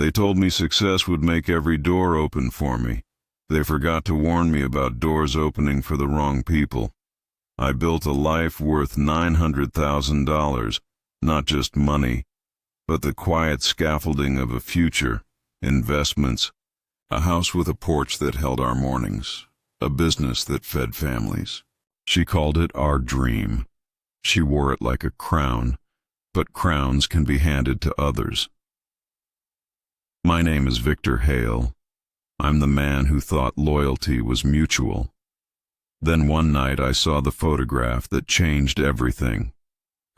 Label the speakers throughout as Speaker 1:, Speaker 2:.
Speaker 1: They told me success would make every door open for me. They forgot to warn me about doors opening for the wrong people. I built a life worth $900,000, not just money, but the quiet scaffolding of a future, investments, a house with a porch that held our mornings, a business that fed families. She called it our dream. She wore it like a crown, but crowns can be handed to others. My name is Victor Hale. I'm the man who thought loyalty was mutual. Then one night I saw the photograph that changed everything.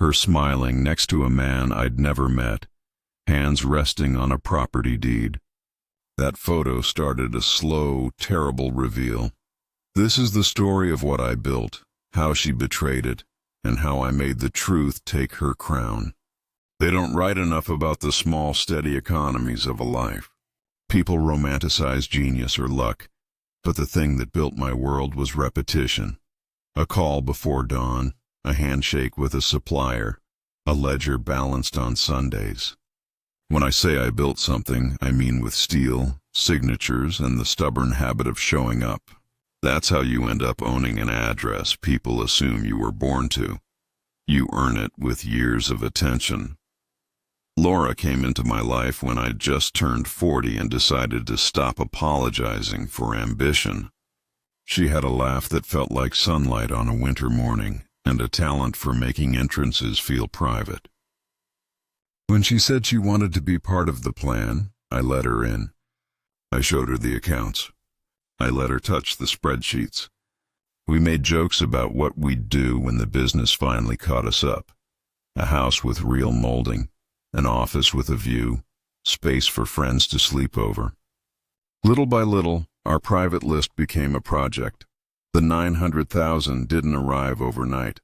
Speaker 1: Her smiling next to a man I'd never met, hands resting on a property deed. That photo started a slow, terrible reveal. This is the story of what I built, how she betrayed it, and how I made the truth take her crown. They don't write enough about the small, steady economies of a life. People romanticize genius or luck, but the thing that built my world was repetition. A call before dawn, a handshake with a supplier, a ledger balanced on Sundays. When I say I built something, I mean with steel, signatures, and the stubborn habit of showing up. That's how you end up owning an address people assume you were born to. You earn it with years of attention. Laura came into my life when I'd just turned 40 and decided to stop apologizing for ambition. She had a laugh that felt like sunlight on a winter morning, and a talent for making entrances feel private. When she said she wanted to be part of the plan, I let her in. I showed her the accounts. I let her touch the spreadsheets. We made jokes about what we'd do when the business finally caught us up. A house with real molding, an office with a view, space for friends to sleep over. Little by little, our private list became a project. The 900,000 didn't arrive overnight.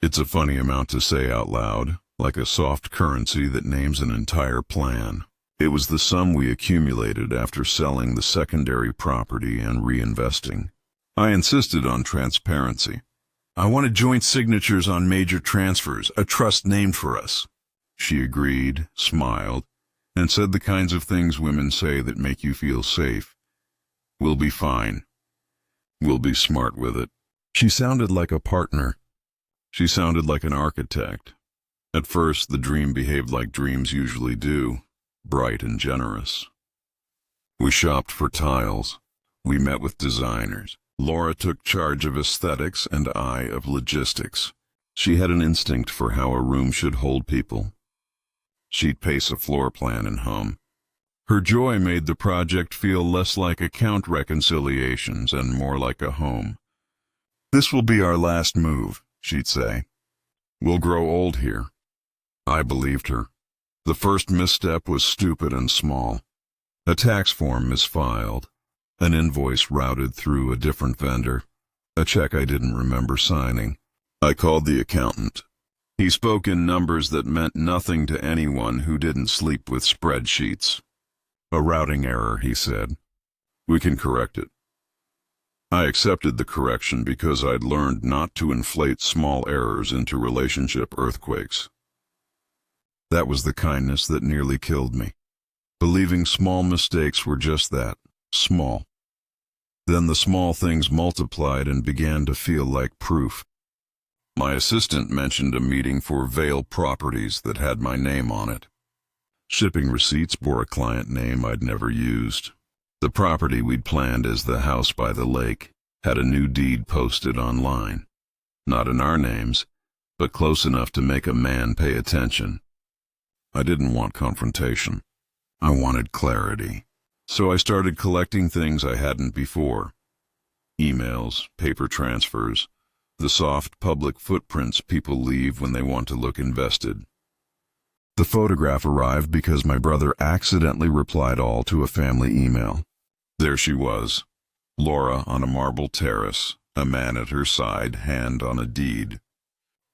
Speaker 1: It's a funny amount to say out loud, like a soft currency that names an entire plan. It was the sum we accumulated after selling the secondary property and reinvesting. I insisted on transparency. I wanted joint signatures on major transfers, a trust named for us. She agreed, smiled, and said the kinds of things women say that make you feel safe. We'll be fine. We'll be smart with it. She sounded like a partner. She sounded like an architect. At first, the dream behaved like dreams usually do, bright and generous. We shopped for tiles. We met with designers. Laura took charge of aesthetics and I of logistics. She had an instinct for how a room should hold people. She'd pace a floor plan and hum. Her joy made the project feel less like account reconciliations and more like a home. "This will be our last move," she'd say. "We'll grow old here." I believed her. The first misstep was stupid and small. A tax form misfiled, an invoice routed through a different vendor, a check I didn't remember signing. I called the accountant. He spoke in numbers that meant nothing to anyone who didn't sleep with spreadsheets. "A routing error," he said. "We can correct it." I accepted the correction because I'd learned not to inflate small errors into relationship earthquakes. That was the kindness that nearly killed me, believing small mistakes were just that, small. Then the small things multiplied and began to feel like proof. My assistant mentioned a meeting for Vale Properties that had my name on it. Shipping receipts bore a client name I'd never used. The property we'd planned as the house by the lake had a new deed posted online. Not in our names, but close enough to make a man pay attention. I didn't want confrontation. I wanted clarity. So I started collecting things I hadn't before. Emails, paper transfers, the soft public footprints people leave when they want to look invested. The photograph arrived because my brother accidentally replied all to a family email. There she was, Laura on a marble terrace, a man at her side, hand on a deed.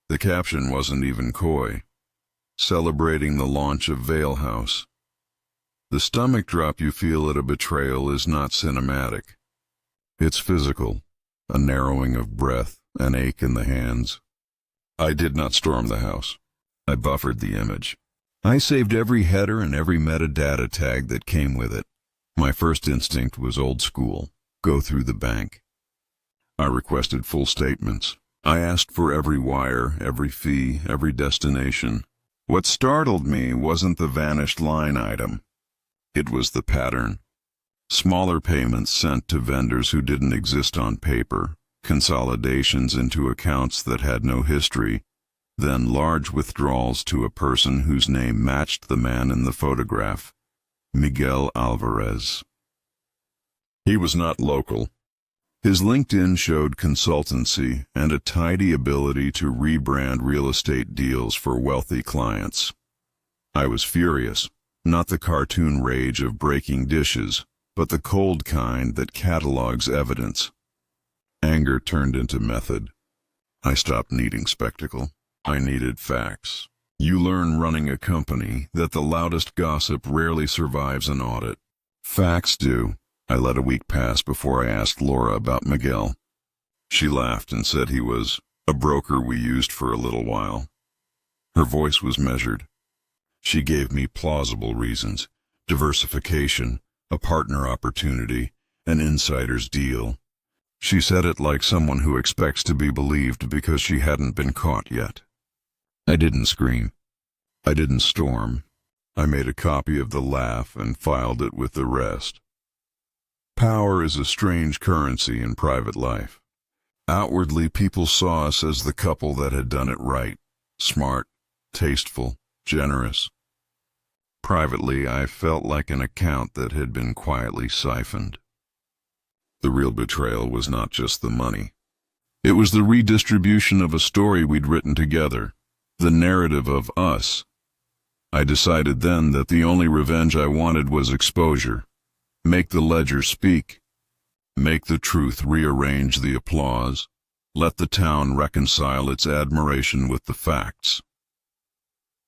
Speaker 1: The caption wasn't even coy. Celebrating the launch of Vale House. The stomach drop you feel at a betrayal is not cinematic. It's physical, a narrowing of breath, an ache in the hands. I did not storm the house. I buffered the image. I saved every header and every metadata tag that came with it. My first instinct was old school. Go through the bank. I requested full statements. I asked for every wire, every fee, every destination. What startled me wasn't the vanished line item. It was the pattern. Smaller payments sent to vendors who didn't exist on paper, consolidations into accounts that had no history, then large withdrawals to a person whose name matched the man in the photograph, Miguel Alvarez. He was not local. His LinkedIn showed consultancy and a tidy ability to rebrand real estate deals for wealthy clients. I was furious, not the cartoon rage of breaking dishes, but the cold kind that catalogs evidence. Anger turned into method. I stopped needing spectacle. I needed facts. You learn running a company that the loudest gossip rarely survives an audit. Facts do. I let a week pass before I asked Laura about Miguel. She laughed and said he was a broker we used for a little while. Her voice was measured. She gave me plausible reasons: diversification, a partner opportunity, an insider's deal. She said it like someone who expects to be believed because she hadn't been caught yet. I didn't scream. I didn't storm. I made a copy of the laugh and filed it with the rest. Power is a strange currency in private life. Outwardly, people saw us as the couple that had done it right: smart, tasteful, generous. Privately, I felt like an account that had been quietly siphoned. The real betrayal was not just the money. It was the redistribution of a story we'd written together, the narrative of us. I decided then that the only revenge I wanted was exposure. Make the ledger speak. Make the truth rearrange the applause. Let the town reconcile its admiration with the facts.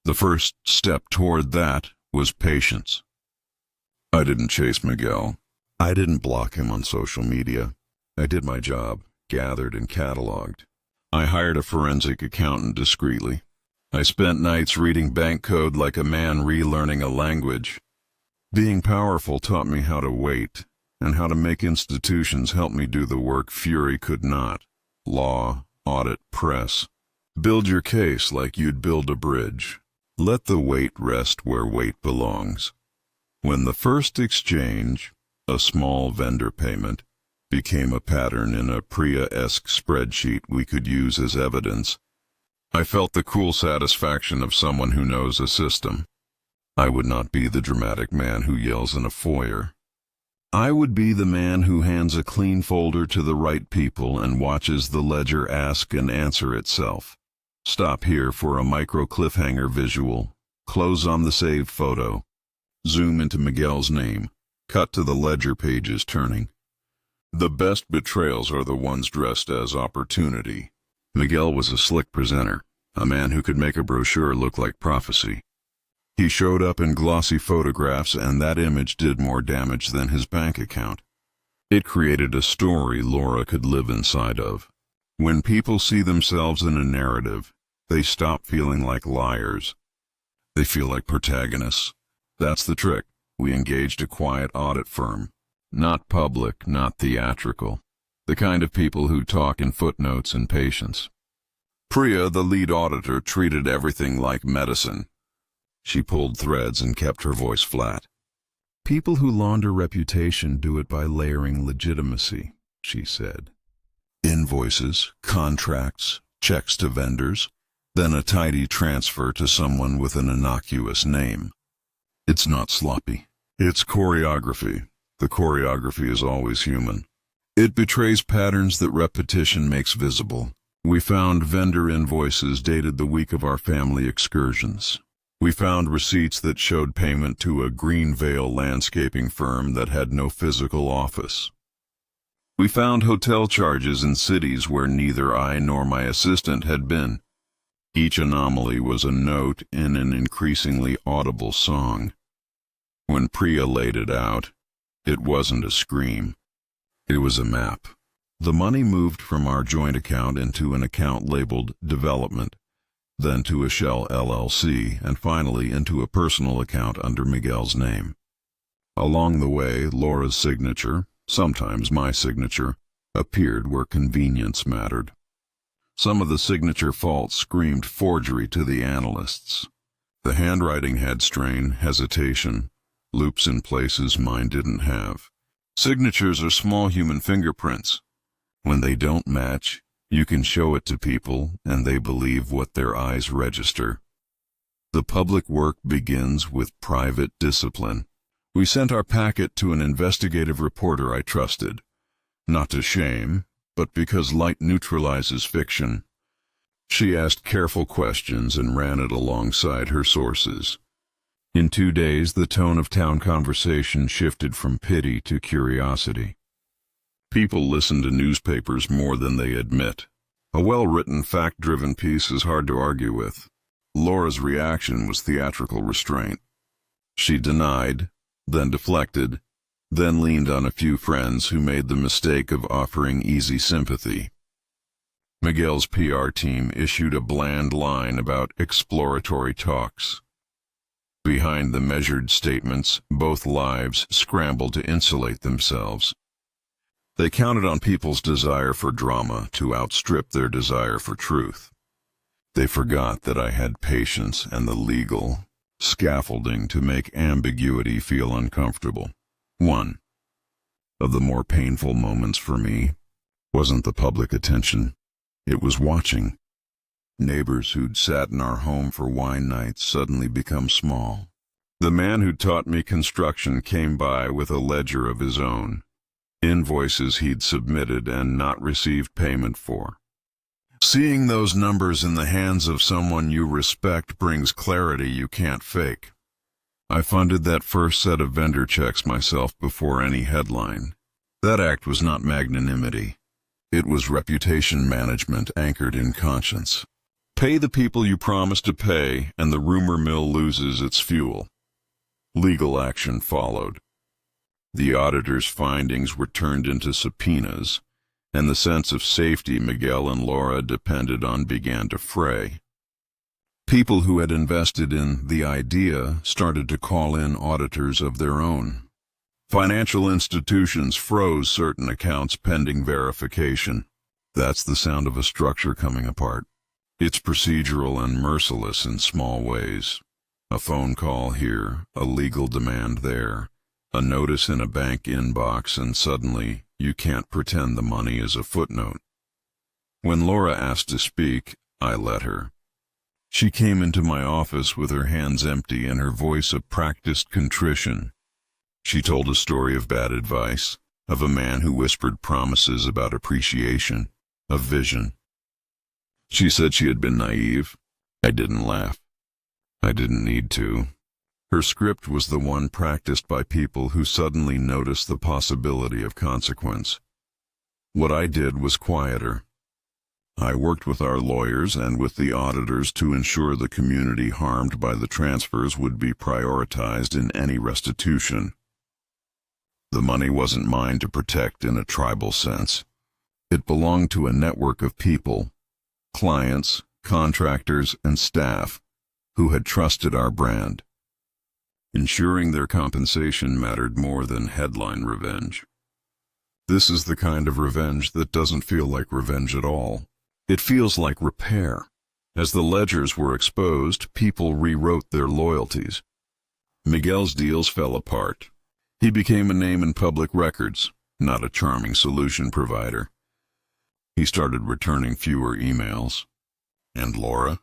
Speaker 1: The first step toward that was patience. I didn't chase Miguel. I didn't block him on social media. I did my job, gathered and cataloged. I hired a forensic accountant discreetly. I spent nights reading bank code like a man relearning a language. Being powerful taught me how to wait, and how to make institutions help me do the work fury could not: law, audit, press. Build your case like you'd build a bridge. Let the weight rest where weight belongs. When the first exchange, a small vendor payment, became a pattern in a Priya-esque spreadsheet we could use as evidence, I felt the cool satisfaction of someone who knows a system. I would not be the dramatic man who yells in a foyer. I would be the man who hands a clean folder to the right people and watches the ledger ask and answer itself. Stop here for a micro cliffhanger visual. Close on the saved photo. Zoom into Miguel's name. Cut to the ledger pages turning. The best betrayals are the ones dressed as opportunity. Miguel was a slick presenter, a man who could make a brochure look like prophecy. He showed up in glossy photographs, and that image did more damage than his bank account. It created a story Laura could live inside of. When people see themselves in a narrative, they stop feeling like liars. They feel like protagonists. That's the trick. We engaged a quiet audit firm. Not public, not theatrical. The kind of people who talk in footnotes and patience. Priya, the lead auditor, treated everything like medicine. She pulled threads and kept her voice flat. People who launder reputation do it by layering legitimacy, she said. Invoices, contracts, checks to vendors, then a tidy transfer to someone with an innocuous name. It's not sloppy. It's choreography. The choreography is always human. It betrays patterns that repetition makes visible. We found vendor invoices dated the week of our family excursions. We found receipts that showed payment to a Greenvale landscaping firm that had no physical office. We found hotel charges in cities where neither I nor my assistant had been. Each anomaly was a note in an increasingly audible song. When Priya laid it out, it wasn't a scream. It was a map. The money moved from our joint account into an account labeled development. then to a shell LLC, and finally into a personal account under Miguel's name. Along the way, Laura's signature, sometimes my signature, appeared where convenience mattered. Some of the signature faults screamed forgery to the analysts. The handwriting had strain, hesitation, loops in places mine didn't have. Signatures are small human fingerprints. When they don't match, you can show it to people and they believe what their eyes register. The public work begins with private discipline. We sent our packet to an investigative reporter I trusted, not to shame, but because light neutralizes fiction. She asked careful questions and ran it alongside her sources. In 2 days, the tone of town conversation shifted from pity to curiosity. People listen to newspapers more than they admit. A well-written, fact-driven piece is hard to argue with. Laura's reaction was theatrical restraint. She denied, then deflected, then leaned on a few friends who made the mistake of offering easy sympathy. Miguel's PR team issued a bland line about exploratory talks. Behind the measured statements, both lives scrambled to insulate themselves. They counted on people's desire for drama to outstrip their desire for truth. They forgot that I had patience and the legal scaffolding to make ambiguity feel uncomfortable. One of the more painful moments for me wasn't the public attention. It was watching. Neighbors who'd sat in our home for wine nights suddenly become small. The man who taught me construction came by with a ledger of his own, invoices he'd submitted and not received payment for. Seeing those numbers in the hands of someone you respect brings clarity you can't fake. I funded that first set of vendor checks myself before any headline. That act was not magnanimity. It was reputation management anchored in conscience. Pay the people you promised to pay, and the rumor mill loses its fuel. Legal action followed. The auditor's findings were turned into subpoenas, and the sense of safety Miguel and Laura depended on began to fray. People who had invested in the idea started to call in auditors of their own. Financial institutions froze certain accounts pending verification. That's the sound of a structure coming apart. It's procedural and merciless in small ways. A phone call here, a legal demand there, a notice in a bank inbox, and suddenly you can't pretend the money is a footnote. When Laura asked to speak, I let her. She came into my office with her hands empty and her voice a practiced contrition. She told a story of bad advice, of a man who whispered promises about appreciation, of vision. She said she had been naive. I didn't laugh. I didn't need to. Her script was the one practiced by people who suddenly noticed the possibility of consequence. What I did was quieter. I worked with our lawyers and with the auditors to ensure the community harmed by the transfers would be prioritized in any restitution. The money wasn't mine to protect in a tribal sense. It belonged to a network of people, clients, contractors, and staff who had trusted our brand. Ensuring their compensation mattered more than headline revenge. This is the kind of revenge that doesn't feel like revenge at all. It feels like repair. As the ledgers were exposed, people rewrote their loyalties. Miguel's deals fell apart. He became a name in public records, not a charming solution provider. He started returning fewer emails. And Laura?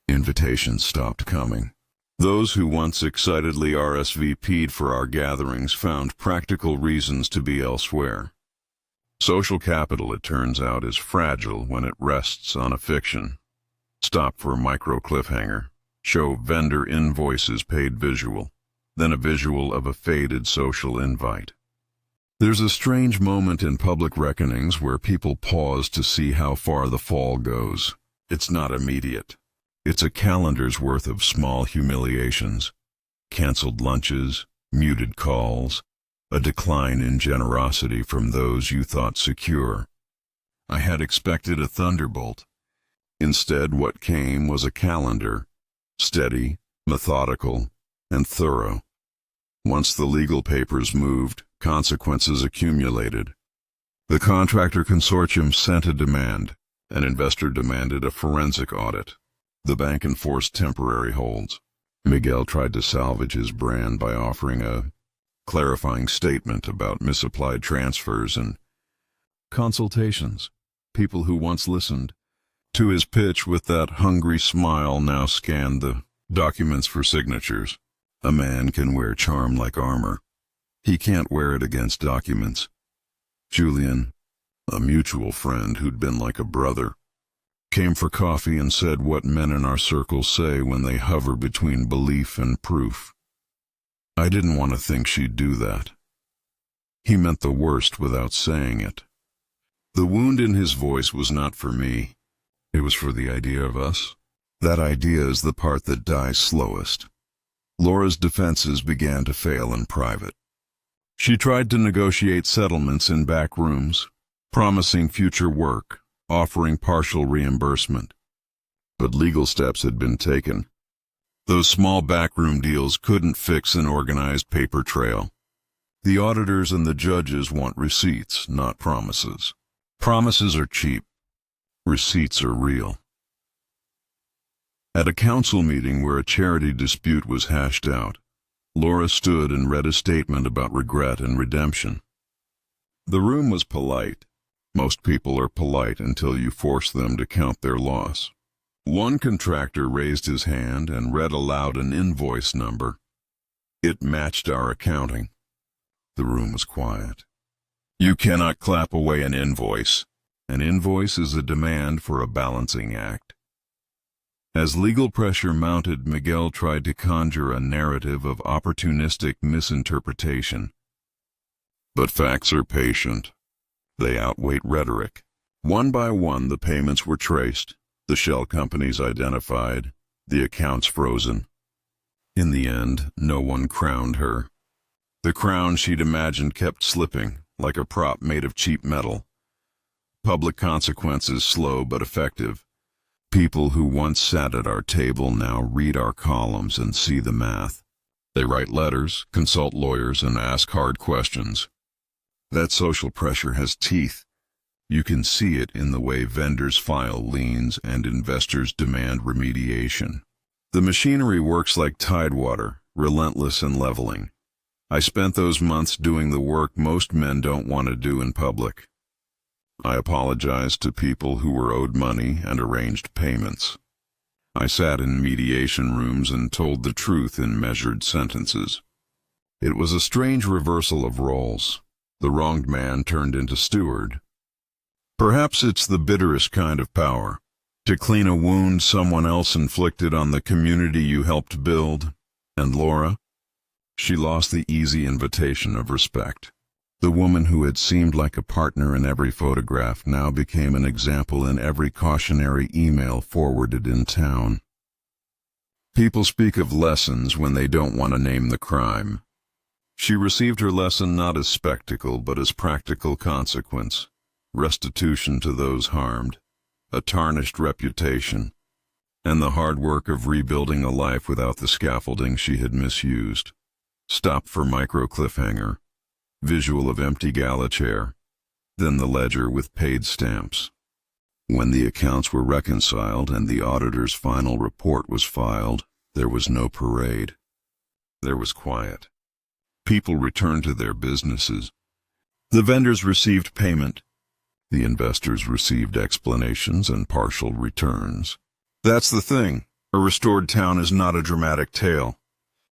Speaker 1: Invitations stopped coming. Those who once excitedly RSVP'd for our gatherings found practical reasons to be elsewhere. Social capital, it turns out, is fragile when it rests on a fiction. Stop for a micro cliffhanger. Show vendor invoices paid visual. Then a visual of a faded social invite. There's a strange moment in public reckonings where people pause to see how far the fall goes. It's not immediate. It's a calendar's worth of small humiliations. Canceled lunches, muted calls, a decline in generosity from those you thought secure. I had expected a thunderbolt. Instead, what came was a calendar, steady, methodical, and thorough. Once the legal papers moved, consequences accumulated. The contractor consortium sent a demand. An investor demanded a forensic audit. The bank enforced temporary holds. Miguel tried to salvage his brand by offering a clarifying statement about misapplied transfers and consultations. People who once listened to his pitch with that hungry smile now scanned the documents for signatures. A man can wear charm like armor. He can't wear it against documents. Julian, a mutual friend who'd been like a brother, came for coffee and said what men in our circle say when they hover between belief and proof. I didn't want to think she'd do that. He meant the worst without saying it. The wound in his voice was not for me. It was for the idea of us. That idea is the part that dies slowest. Laura's defenses began to fail in private. She tried to negotiate settlements in back rooms, promising future work, offering partial reimbursement. But legal steps had been taken. Those small backroom deals couldn't fix an organized paper trail. The auditors and the judges want receipts, not promises. Promises are cheap. Receipts are real. At a council meeting where a charity dispute was hashed out, Laura stood and read a statement about regret and redemption. The room was polite. Most people are polite until you force them to count their loss. One contractor raised his hand and read aloud an invoice number. It matched our accounting. The room was quiet. You cannot clap away an invoice. An invoice is a demand for a balancing act. As legal pressure mounted, Miguel tried to conjure a narrative of opportunistic misinterpretation. But facts are patient. They outweigh rhetoric. One by one, the payments were traced, the shell companies identified, the accounts frozen. In the end, no one crowned her. The crown she'd imagined kept slipping, like a prop made of cheap metal. Public consequences slow but effective. People who once sat at our table now read our columns and see the math. They write letters, consult lawyers, and ask hard questions. That social pressure has teeth. You can see it in the way vendors file liens and investors demand remediation. The machinery works like tidewater, relentless and leveling. I spent those months doing the work most men don't want to do in public. I apologized to people who were owed money and arranged payments. I sat in mediation rooms and told the truth in measured sentences. It was a strange reversal of roles. The wronged man turned into steward. Perhaps it's the bitterest kind of power, to clean a wound someone else inflicted on the community you helped build. And Laura? She lost the easy invitation of respect. The woman who had seemed like a partner in every photograph now became an example in every cautionary email forwarded in town. People speak of lessons when they don't want to name the crime. She received her lesson not as spectacle but as practical consequence, restitution to those harmed, a tarnished reputation, and the hard work of rebuilding a life without the scaffolding she had misused. Stop for micro cliffhanger. Visual of empty gala chair, then the ledger with paid stamps. When the accounts were reconciled and the auditor's final report was filed, there was no parade. There was quiet. People returned to their businesses. The vendors received payment. The investors received explanations and partial returns. That's the thing. A restored town is not a dramatic tale.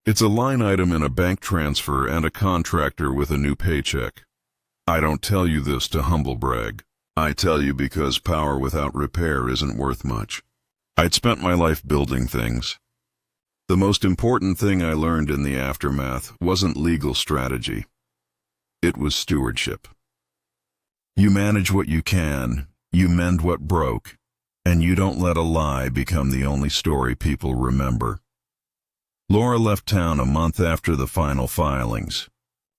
Speaker 1: It's a line item in a bank transfer and a contractor with a new paycheck. I don't tell you this to humble brag. I tell you because power without repair isn't worth much. I'd spent my life building things. The most important thing I learned in the aftermath wasn't legal strategy. It was stewardship. You manage what you can, you mend what broke, and you don't let a lie become the only story people remember. Laura left town a month after the final filings.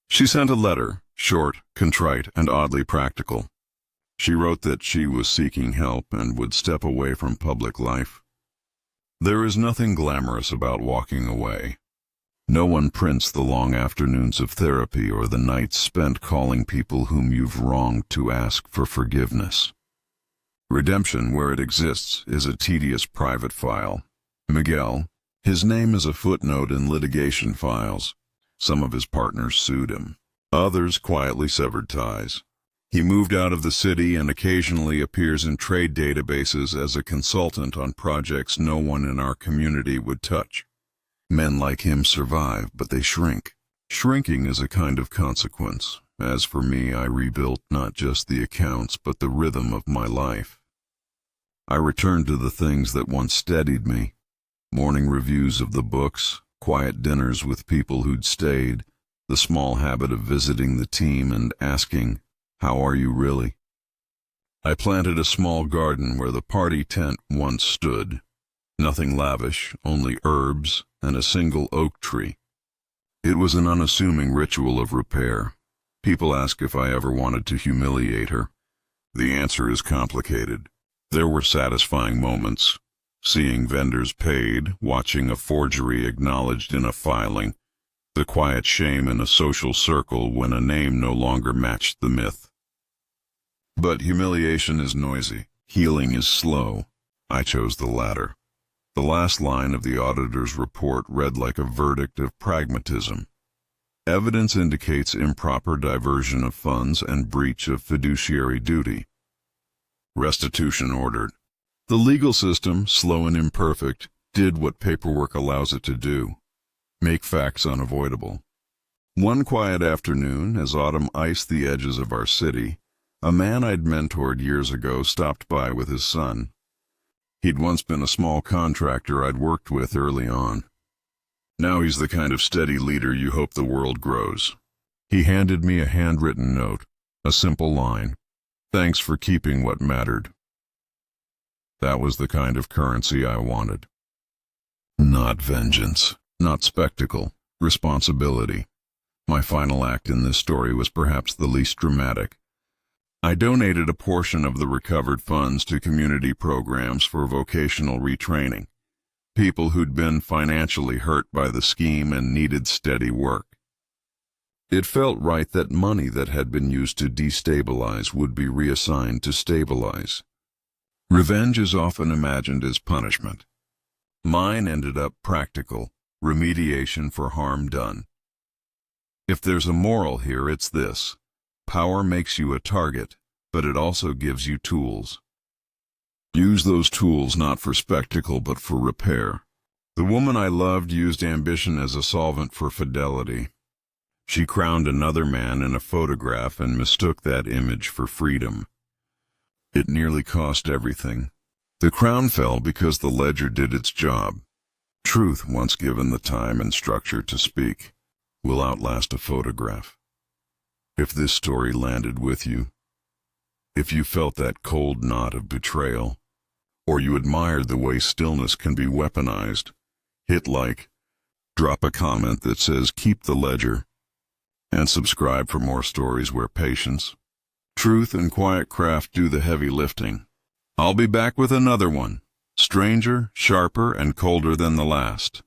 Speaker 1: She sent a letter, short, contrite, and oddly practical. She wrote that she was seeking help and would step away from public life. There is nothing glamorous about walking away. No one prints the long afternoons of therapy or the nights spent calling people whom you've wronged to ask for forgiveness. Redemption, where it exists, is a tedious private file. Miguel, his name is a footnote in litigation files. Some of his partners sued him. Others quietly severed ties. He moved out of the city and occasionally appears in trade databases as a consultant on projects no one in our community would touch. Men like him survive, but they shrink. Shrinking is a kind of consequence. As for me, I rebuilt not just the accounts, but the rhythm of my life. I returned to the things that once steadied me. Morning reviews of the books, quiet dinners with people who'd stayed, the small habit of visiting the team and asking, "How are you really?" I planted a small garden where the party tent once stood. Nothing lavish, only herbs and a single oak tree. It was an unassuming ritual of repair. People ask if I ever wanted to humiliate her. The answer is complicated. There were satisfying moments. Seeing vendors paid, watching a forgery acknowledged in a filing, the quiet shame in a social circle when a name no longer matched the myth. But humiliation is noisy. Healing is slow. I chose the latter. The last line of the auditor's report read like a verdict of pragmatism. Evidence indicates improper diversion of funds and breach of fiduciary duty. Restitution ordered. The legal system, slow and imperfect, did what paperwork allows it to do: make facts unavoidable. One quiet afternoon, as autumn iced the edges of our city, a man I'd mentored years ago stopped by with his son. He'd once been a small contractor I'd worked with early on. Now he's the kind of steady leader you hope the world grows. He handed me a handwritten note, a simple line: "Thanks for keeping what mattered." That was the kind of currency I wanted. Not vengeance, not spectacle, responsibility. My final act in this story was perhaps the least dramatic. I donated a portion of the recovered funds to community programs for vocational retraining, people who'd been financially hurt by the scheme and needed steady work. It felt right that money that had been used to destabilize would be reassigned to stabilize. Revenge is often imagined as punishment. Mine ended up practical, remediation for harm done. If there's a moral here, it's this: power makes you a target, but it also gives you tools. Use those tools not for spectacle, but for repair. The woman I loved used ambition as a solvent for fidelity. She crowned another man in a photograph and mistook that image for freedom. It nearly cost everything. The crown fell because the ledger did its job. Truth, once given the time and structure to speak, will outlast a photograph. If this story landed with you, if you felt that cold knot of betrayal, or you admired the way stillness can be weaponized, hit like, drop a comment that says "keep the ledger," and subscribe for more stories where patience, truth, and quiet craft do the heavy lifting. I'll be back with another one, stranger, sharper, and colder than the last.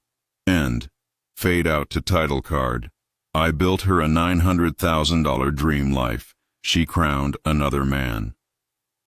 Speaker 1: End. Fade out to title card. I built her a $900,000 dream life. She crowned another man.